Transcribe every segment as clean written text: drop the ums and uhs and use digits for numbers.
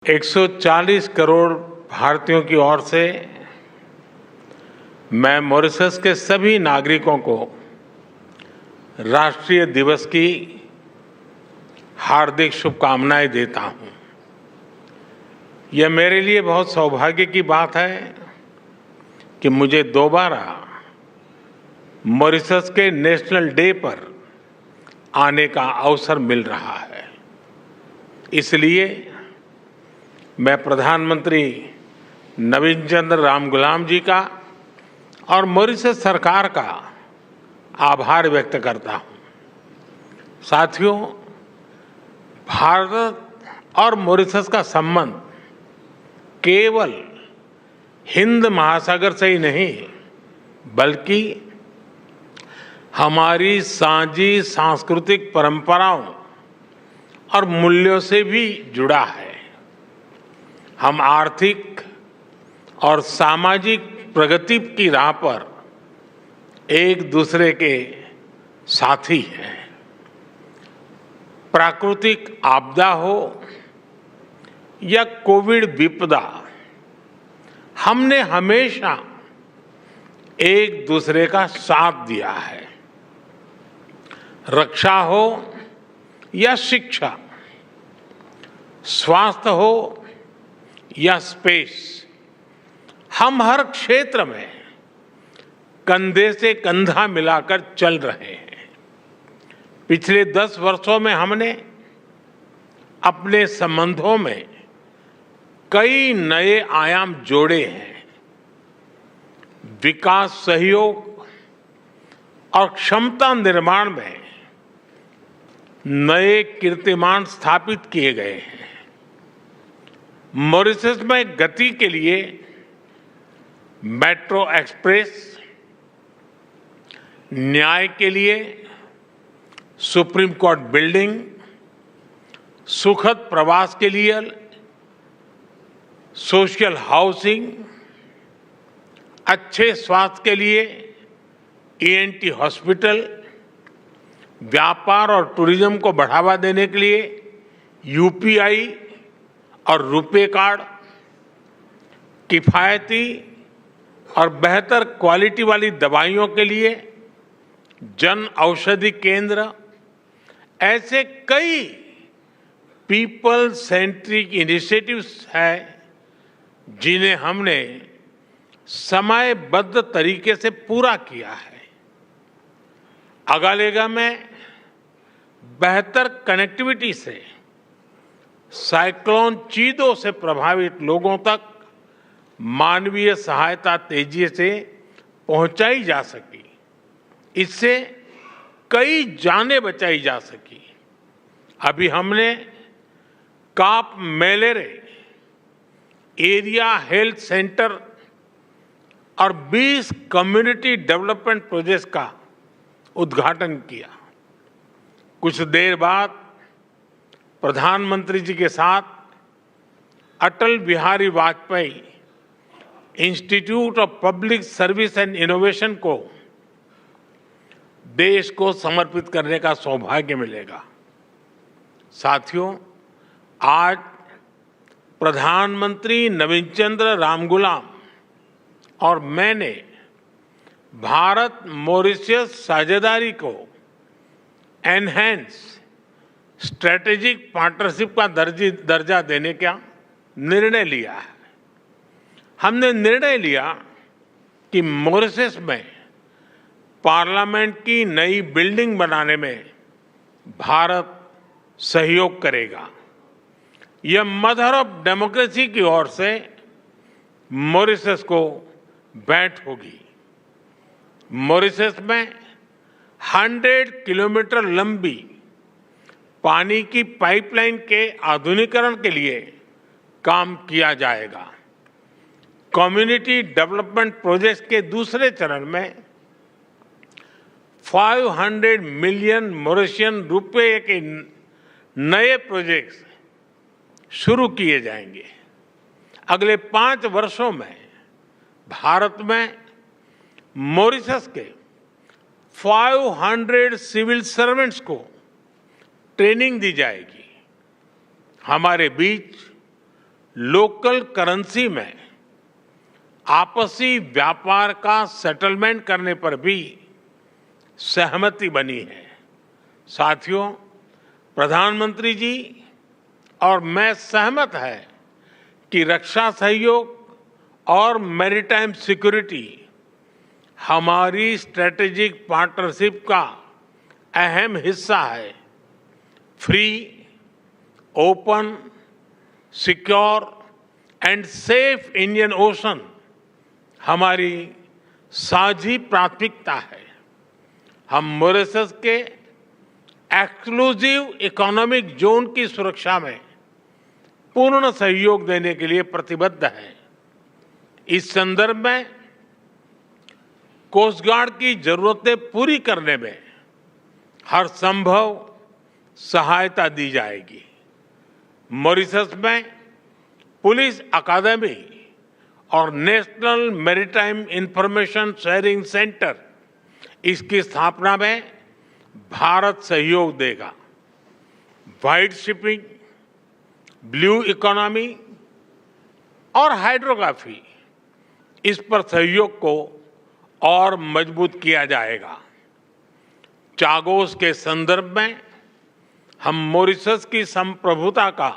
140 करोड़ भारतीयों की ओर से मैं मॉरिशस के सभी नागरिकों को राष्ट्रीय दिवस की हार्दिक शुभकामनाएं देता हूं। यह मेरे लिए बहुत सौभाग्य की बात है कि मुझे दोबारा मॉरिशस के नेशनल डे पर आने का अवसर मिल रहा है। इसलिए मैं प्रधानमंत्री नवीन चंद्र रामगुलाम जी का और मॉरिशस सरकार का आभार व्यक्त करता हूं। साथियों, भारत और मॉरिशस का संबंध केवल हिंद महासागर से ही नहीं बल्कि हमारी साझी सांस्कृतिक परंपराओं और मूल्यों से भी जुड़ा है। हम आर्थिक और सामाजिक प्रगति की राह पर एक दूसरे के साथी हैं। प्राकृतिक आपदा हो या कोविड विपदा, हमने हमेशा एक दूसरे का साथ दिया है। रक्षा हो या शिक्षा, स्वास्थ्य हो या स्पेस, हम हर क्षेत्र में कंधे से कंधा मिलाकर चल रहे हैं। पिछले 10 वर्षों में हमने अपने संबंधों में कई नए आयाम जोड़े हैं। विकास सहयोग और क्षमता निर्माण में नए कीर्तिमान स्थापित किए गए हैं। मॉरिशस में गति के लिए मेट्रो एक्सप्रेस, न्याय के लिए सुप्रीम कोर्ट बिल्डिंग, सुखद प्रवास के लिए सोशल हाउसिंग, अच्छे स्वास्थ्य के लिए ईएनटी हॉस्पिटल, व्यापार और टूरिज्म को बढ़ावा देने के लिए यूपीआई और रुपे कार्ड, किफायती और बेहतर क्वालिटी वाली दवाइयों के लिए जन औषधि केंद्र, ऐसे कई पीपल सेंट्रिक इनिशिएटिव्स हैं जिन्हें हमने समयबद्ध तरीके से पूरा किया है। अगालेगा में बेहतर कनेक्टिविटी से साइक्लोन चीदो से प्रभावित लोगों तक मानवीय सहायता तेजी से पहुंचाई जा सकी। इससे कई जानें बचाई जा सकी। अभी हमने काप मेलेरे एरिया हेल्थ सेंटर और 20 कम्युनिटी डेवलपमेंट प्रोजेक्ट्स का उद्घाटन किया। कुछ देर बाद प्रधानमंत्री जी के साथ Atal Bihari Vajpayee institute of public service and innovation को देश को समर्पित करने का सौभाग्य मिलेगा। साथियों, आज प्रधानमंत्री नवीन चंद्र रामगुलाम और मैंने भारत मॉरिशस साझेदारी को एनहेंस स्ट्रेटेजिक पार्टनरशिप का दर्जा देने का निर्णय लिया है। हमने निर्णय लिया कि मॉरिशस में पार्लियामेंट की नई बिल्डिंग बनाने में भारत सहयोग करेगा। यह मदर ऑफ डेमोक्रेसी की ओर से मॉरिशस को भेंट होगी। मॉरिशस में 100 किलोमीटर लंबी पानी की पाइपलाइन के आधुनिकीकरण के लिए काम किया जाएगा। कम्युनिटी डेवलपमेंट प्रोजेक्ट के दूसरे चरण में 500 मिलियन मॉरिशियन रुपए के नए प्रोजेक्ट्स शुरू किए जाएंगे। अगले 5 वर्षों में भारत में मॉरिशस के 500 सिविल सर्वेंट्स को ट्रेनिंग दी जाएगी। हमारे बीच लोकल करेंसी में आपसी व्यापार का सेटलमेंट करने पर भी सहमति बनी है। साथियों, प्रधानमंत्री जी और मैं सहमत है कि रक्षा सहयोग और मैरीटाइम सिक्योरिटी हमारी स्ट्रेटेजिक पार्टनरशिप का अहम हिस्सा है। Free, open, secure and safe Indian ocean हमारी साझी प्राथमिकता है। हम मॉरिशस के एक्सक्लूसिव इकोनॉमिक जोन की सुरक्षा में पूर्ण सहयोग देने के लिए प्रतिबद्ध हैं। इस संदर्भ में कोस्ट गार्ड की जरूरतें पूरी करने में हर संभव सहायता दी जाएगी। मॉरिशस में पुलिस अकादमी और national maritime information sharing centre, इसकी स्थापना में भारत सहयोग देगा। व्हाइट शिपिंग, ब्लू इकोनॉमी और हाइड्रोग्राफी, इस पर सहयोग को और मजबूत किया जाएगा। चागोस के संदर्भ में हम मॉरिशस की संप्रभुता का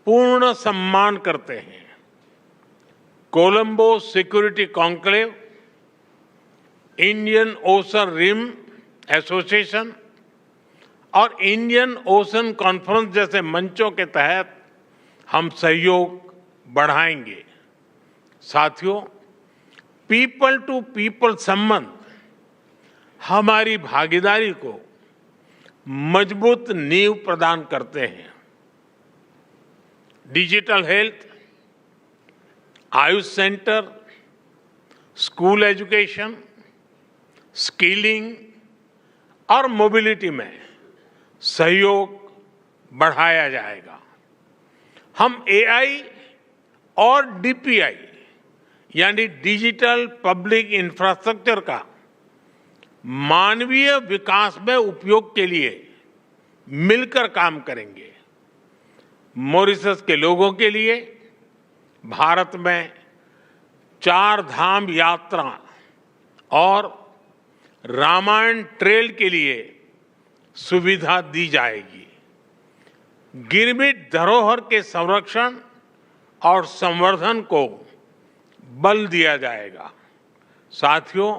पूर्ण सम्मान करते हैं। Colombo Security Conclave, Indian Ocean Rim Association और इंडियन ओशन कॉन्फ्रेंस जैसे मंचों के तहत हम सहयोग बढ़ाएंगे। साथियों, पीपल टू पीपल संबंध हमारी भागीदारी को मजबूत नींव प्रदान करते हैं। Digital health, Ayush centre, school education, skilling और मोबिलिटी में सहयोग बढ़ाया जाएगा। हम एआई और डीपीआई यानी डिजिटल पब्लिक इंफ्रास्ट्रक्चर का मानवीय विकास में उपयोग के लिए मिलकर काम करेंगे। मॉरिशस के लोगों के लिए भारत में 4 धाम यात्रा और रामायण ट्रेल के लिए सुविधा दी जाएगी। गिरमिट धरोहर के संरक्षण और संवर्धन को बल दिया जाएगा। साथियों,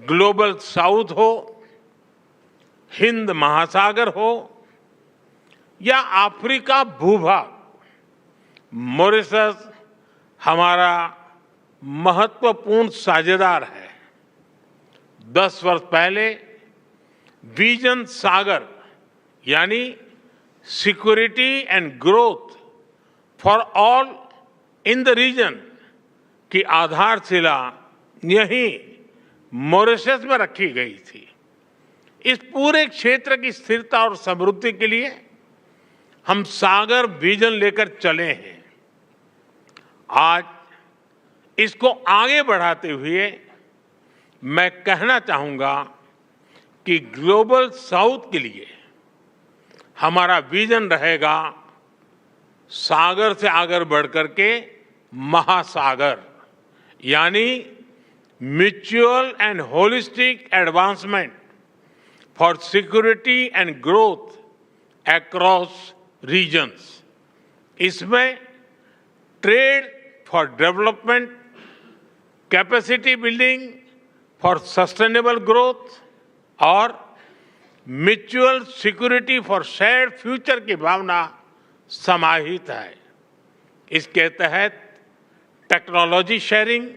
ग्लोबल साउथ हो, हिंद महासागर हो या अफ्रीका भूभाग, मॉरिशस हमारा महत्वपूर्ण साझेदार है। 10 वर्ष पहले विजन सागर यानी security and growth for all in the region की आधारशिला यहीं मॉरिशस में रखी गई थी। इस पूरे क्षेत्र की स्थिरता और समृद्धि के लिए हम सागर विजन लेकर चले हैं। आज इसको आगे बढ़ाते हुए मैं कहना चाहूंगा कि ग्लोबल साउथ के लिए हमारा विजन रहेगा सागर से आगे बढ़कर के महासागर, यानी mutual and holistic advancement for security and growth across regions. इसमें trade for development, capacity building for sustainable growth और mutual security for shared future की भावना समाहित है। इसके तहत टेक्नोलॉजी शेयरिंग,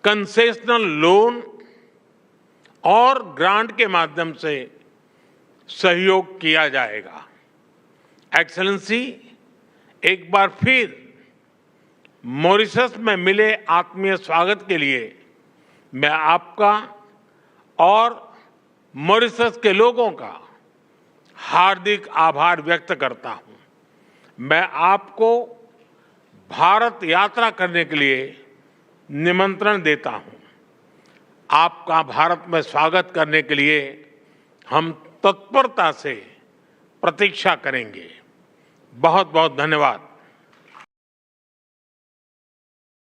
कंसेशनल लोन और ग्रांट के माध्यम से सहयोग किया जाएगा। एक्सेलेंसी, एक बार फिर मॉरिशस में मिले आत्मीय स्वागत के लिए मैं आपका और मॉरिशस के लोगों का हार्दिक आभार व्यक्त करता हूं। मैं आपको भारत यात्रा करने के लिए निमंत्रण देता हूं। आपका भारत में स्वागत करने के लिए हम तत्परता से प्रतीक्षा करेंगे। बहुत बहुत धन्यवाद।